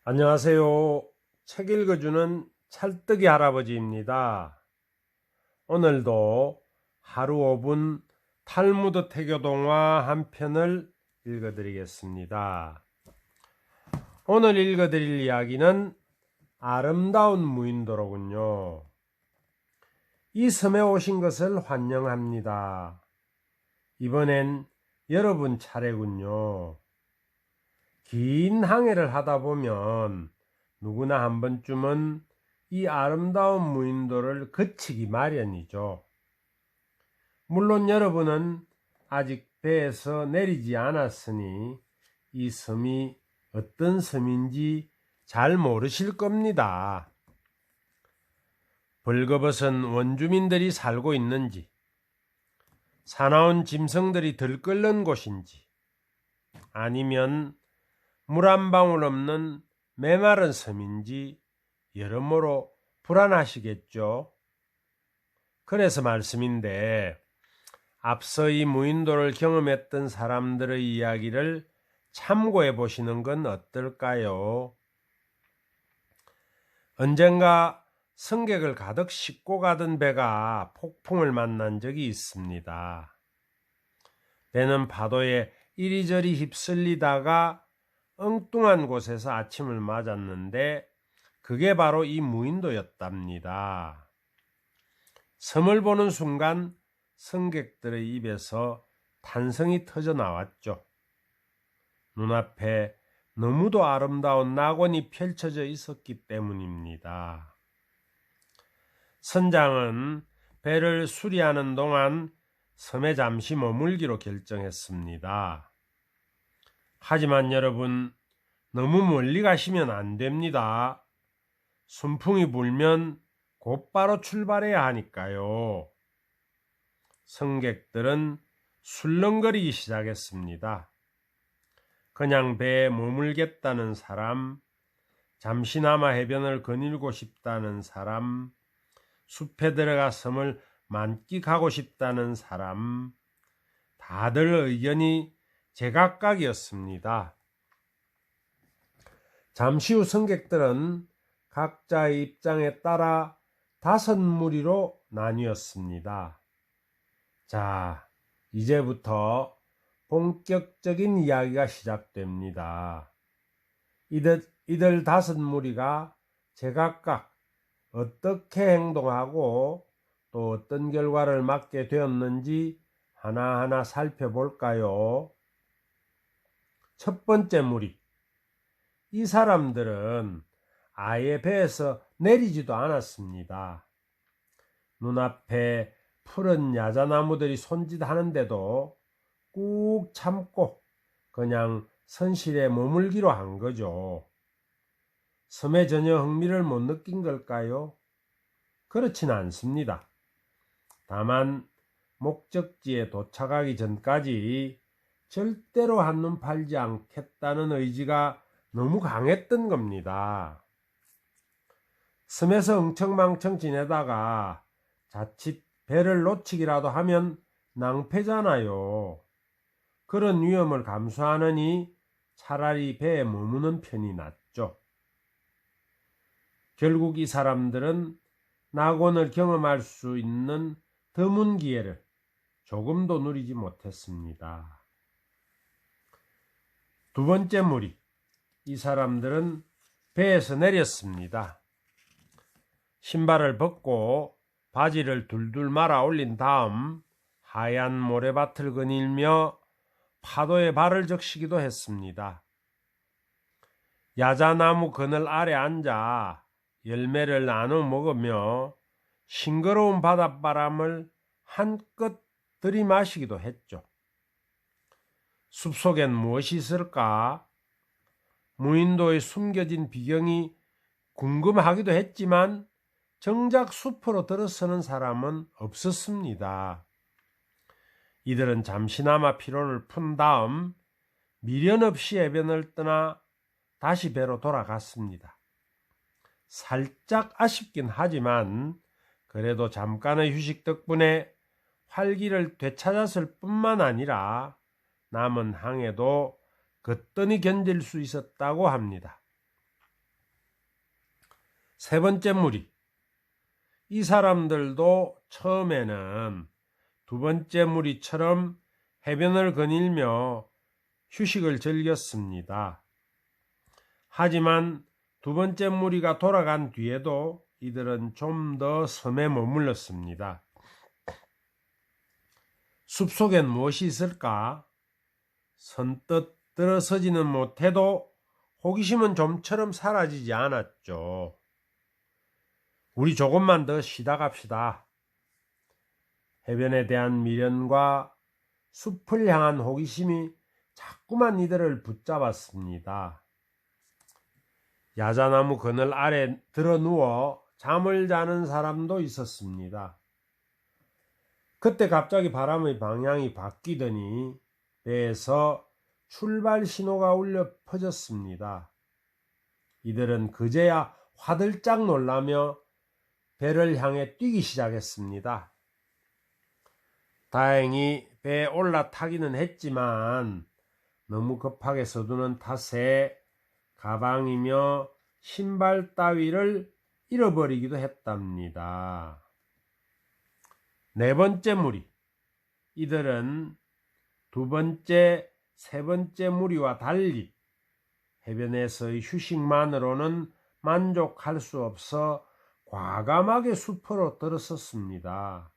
안녕하세요. 책 읽어주는 찰떡이 할아버지입니다. 오늘도 하루 5분 탈무드 태교동화 한 편을 읽어드리겠습니다. 오늘 읽어드릴 이야기는 아름다운 무인도로군요. 이 섬에 오신 것을 환영합니다. 이번엔 여러분 차례군요. 긴 항해를 하다 보면 누구나 한 번쯤은 이 아름다운 무인도를 거치기 마련이죠. 물론 여러분은 아직 배에서 내리지 않았으니 이 섬이 어떤 섬인지 잘 모르실 겁니다. 벌거벗은 원주민들이 살고 있는지, 사나운 짐승들이 들끓는 곳인지, 아니면 물 한 방울 없는 메마른 섬인지 여러모로 불안하시겠죠. 그래서 말씀인데, 앞서 이 무인도를 경험했던 사람들의 이야기를 참고해 보시는 건 어떨까요? 언젠가 승객을 가득 싣고 가던 배가 폭풍을 만난 적이 있습니다. 배는 파도에 이리저리 휩쓸리다가 엉뚱한 곳에서 아침을 맞았는데 그게 바로 이 무인도였답니다. 섬을 보는 순간 승객들의 입에서 탄성이 터져 나왔죠. 눈앞에 너무도 아름다운 낙원이 펼쳐져 있었기 때문입니다. 선장은 배를 수리하는 동안 섬에 잠시 머물기로 결정했습니다. 하지만 여러분, 너무 멀리 가시면 안 됩니다. 순풍이 불면 곧바로 출발해야 하니까요. 승객들은 술렁거리기 시작했습니다. 그냥 배에 머물겠다는 사람, 잠시나마 해변을 거닐고 싶다는 사람, 숲에 들어가 섬을 만끽하고 싶다는 사람, 다들 의견이 제각각이었습니다. 잠시 후 승객들은 각자의 입장에 따라 5무리로 나뉘었습니다. 자, 이제부터 본격적인 이야기가 시작됩니다. 이들 5무리가 제각각 어떻게 행동하고 또 어떤 결과를 맞게 되었는지 하나하나 살펴볼까요? 첫 번째 무리. 이 사람들은 아예 배에서 내리지도 않았습니다. 눈앞에 푸른 야자나무들이 손짓하는데도 꾹 참고 그냥 선실에 머물기로 한 거죠. 섬에 전혀 흥미를 못 느낀 걸까요? 그렇진 않습니다. 다만 목적지에 도착하기 전까지 절대로 한눈 팔지 않겠다는 의지가 너무 강했던 겁니다. 섬에서 엉청망청 지내다가 자칫 배를 놓치기라도 하면 낭패잖아요. 그런 위험을 감수하느니 차라리 배에 머무는 편이 낫죠. 결국 이 사람들은 낙원을 경험할 수 있는 드문 기회를 조금도 누리지 못했습니다. 두 번째 무리. 이 사람들은 배에서 내렸습니다. 신발을 벗고 바지를 둘둘 말아 올린 다음 하얀 모래밭을 거닐며 파도에 발을 적시기도 했습니다. 야자나무 그늘 아래 앉아 열매를 나눠 먹으며 싱거로운 바닷바람을 한껏 들이마시기도 했죠. 숲속엔 무엇이 있을까? 무인도의 숨겨진 비경이 궁금하기도 했지만 정작 숲으로 들어서는 사람은 없었습니다. 이들은 잠시나마 피로를 푼 다음 미련 없이 해변을 떠나 다시 배로 돌아갔습니다. 살짝 아쉽긴 하지만 그래도 잠깐의 휴식 덕분에 활기를 되찾았을 뿐만 아니라 남은 항해도 거뜬히 견딜 수 있었다고 합니다. 세 번째 무리. 이 사람들도 처음에는 두 번째 무리처럼 해변을 거닐며 휴식을 즐겼습니다. 하지만 두 번째 무리가 돌아간 뒤에도 이들은 좀 더 섬에 머물렀습니다. 숲속엔 무엇이 있을까? 선뜻 들어서지는 못해도 호기심은 좀처럼 사라지지 않았죠. 우리 조금만 더 쉬다 갑시다. 해변에 대한 미련과 숲을 향한 호기심이 자꾸만 이들을 붙잡았습니다. 야자나무 그늘 아래 들어 누워 잠을 자는 사람도 있었습니다. 그때 갑자기 바람의 방향이 바뀌더니 배에서 출발 신호가 울려 퍼졌습니다. 이들은 그제야 화들짝 놀라며 배를 향해 뛰기 시작했습니다. 다행히 배에 올라타기는 했지만 너무 급하게 서두는 탓에 가방이며 신발 따위를 잃어버리기도 했답니다. 네 번째 무리. 이들은 두 번째, 세 번째 무리와 달리 해변에서의 휴식만으로는 만족할 수 없어 과감하게 숲으로 들어섰습니다.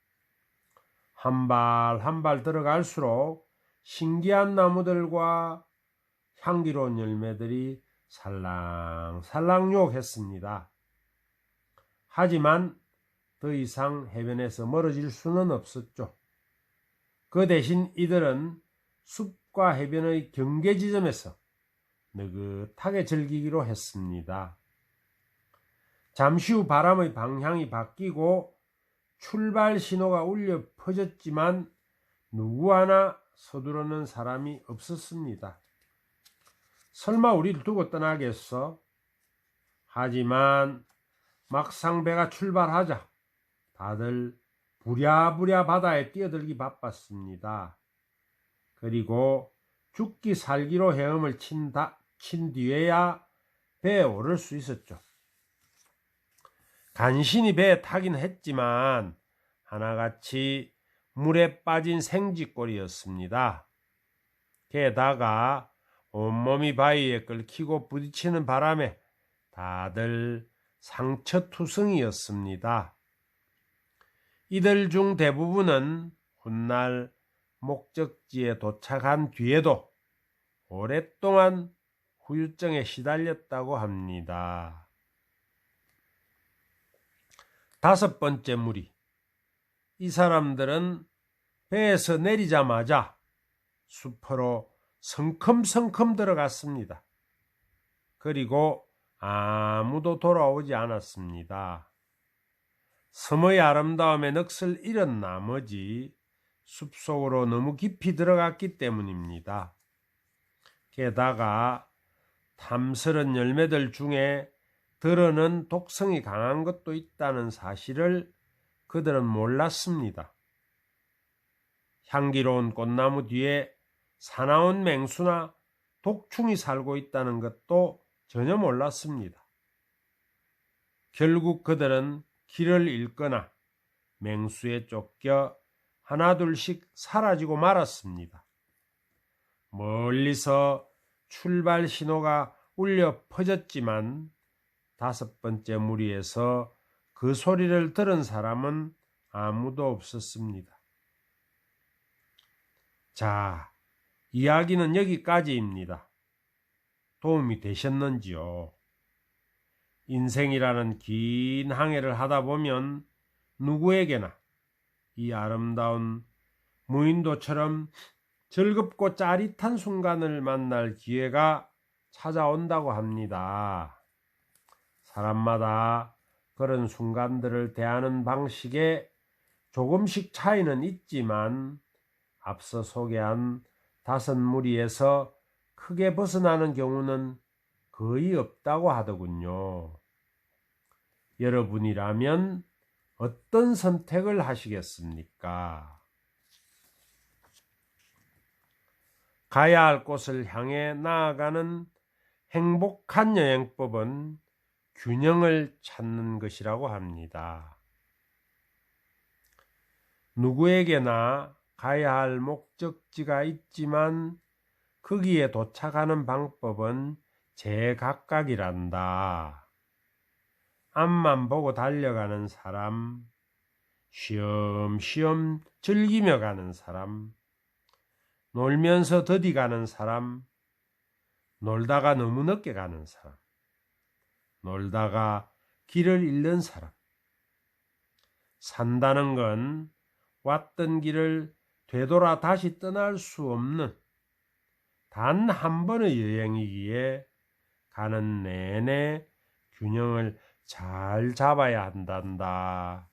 한 발 한 발 들어갈수록 신기한 나무들과 향기로운 열매들이 살랑살랑 유혹했습니다. 하지만 더 이상 해변에서 멀어질 수는 없었죠. 그 대신 이들은 숲과 해변의 경계 지점에서 느긋하게 즐기기로 했습니다. 잠시 후 바람의 방향이 바뀌고 출발 신호가 울려 퍼졌지만 누구 하나 서두르는 사람이 없었습니다. 설마 우리를 두고 떠나겠어? 하지만 막상 배가 출발하자 다들 부랴부랴 바다에 뛰어들기 바빴습니다. 그리고 죽기 살기로 헤엄을 친 뒤에야 배에 오를 수 있었죠. 간신히 배에 타긴 했지만 하나같이 물에 빠진 생쥐꼴이었습니다. 게다가 온몸이 바위에 끓기고 부딪히는 바람에 다들 상처투성이었습니다. 이들 중 대부분은 훗날 목적지에 도착한 뒤에도 오랫동안 후유증에 시달렸다고 합니다. 다섯 번째 무리. 이 사람들은 배에서 내리자마자 숲으로 성큼성큼 들어갔습니다. 그리고 아무도 돌아오지 않았습니다. 섬의 아름다움에 넋을 잃은 나머지 숲속으로 너무 깊이 들어갔기 때문입니다. 게다가 탐스런 열매들 중에 들어는 독성이 강한 것도 있다는 사실을 그들은 몰랐습니다. 향기로운 꽃나무 뒤에 사나운 맹수나 독충이 살고 있다는 것도 전혀 몰랐습니다. 결국 그들은 길을 잃거나 맹수에 쫓겨 하나둘씩 사라지고 말았습니다. 멀리서 출발 신호가 울려 퍼졌지만 다섯 번째 무리에서 그 소리를 들은 사람은 아무도 없었습니다. 자, 이야기는 여기까지입니다. 도움이 되셨는지요? 인생이라는 긴 항해를 하다 보면 누구에게나 이 아름다운 무인도처럼 즐겁고 짜릿한 순간을 만날 기회가 찾아온다고 합니다. 사람마다 그런 순간들을 대하는 방식에 조금씩 차이는 있지만 앞서 소개한 다섯 무리에서 크게 벗어나는 경우는 거의 없다고 하더군요. 여러분이라면 어떤 선택을 하시겠습니까? 가야 할 곳을 향해 나아가는 행복한 여행법은 균형을 찾는 것이라고 합니다. 누구에게나 가야 할 목적지가 있지만 거기에 도착하는 방법은 제각각이란다. 앞만 보고 달려가는 사람, 쉬엄쉬엄 즐기며 가는 사람, 놀면서 더디 가는 사람, 놀다가 너무 늦게 가는 사람, 놀다가 길을 잃는 사람. 산다는 건 왔던 길을 되돌아 다시 떠날 수 없는 단 한 번의 여행이기에 가는 내내 균형을 잘 잡아야 한단다.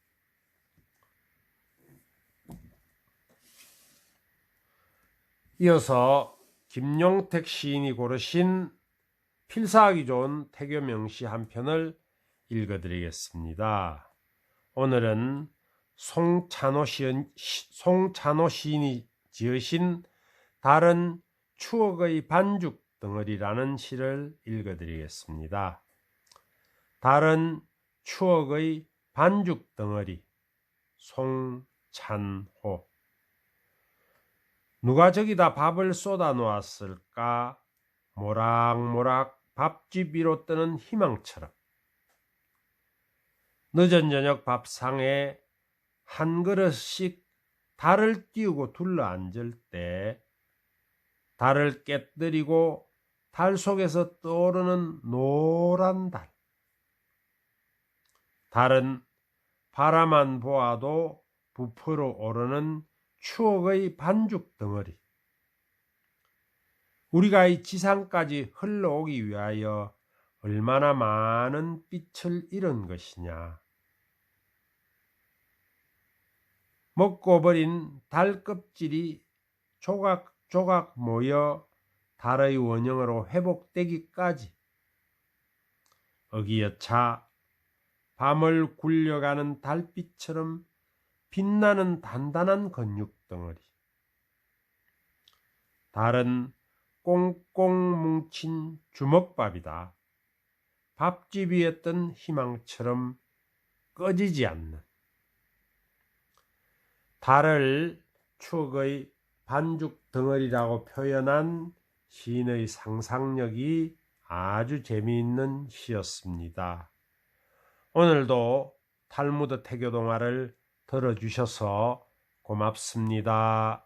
이어서 김용택 시인이 고르신 필사하기 좋은 태교 명시 한 편을 읽어드리겠습니다. 오늘은 송찬호 시인이 지으신 다른 추억의 반죽 덩어리라는 시를 읽어드리겠습니다. 다른 추억의 반죽 덩어리, 송찬호. 누가 저기다 밥을 쏟아 놓았을까? 모락모락 밥집 위로 뜨는 희망처럼. 늦은 저녁 밥상에 한 그릇씩 달을 띄우고 둘러앉을 때 달을 깨뜨리고 달 속에서 떠오르는 노란 달. 달은 바라만 보아도 부풀어 오르는 추억의 반죽 덩어리. 우리가 이 지상까지 흘러오기 위하여 얼마나 많은 빛을 잃은 것이냐. 먹고 버린 달 껍질이 조각조각 모여 달의 원형으로 회복되기까지 어기여차 밤을 굴려가는 달빛처럼 빛나는 단단한 근육덩어리. 달은 꽁꽁 뭉친 주먹밥이다. 밥집 위에 뜬 희망처럼 꺼지지 않는. 달을 추억의 반죽 덩어리라고 표현한 시인의 상상력이 아주 재미있는 시였습니다. 오늘도 탈무드 태교 동화를 들어주셔서 고맙습니다.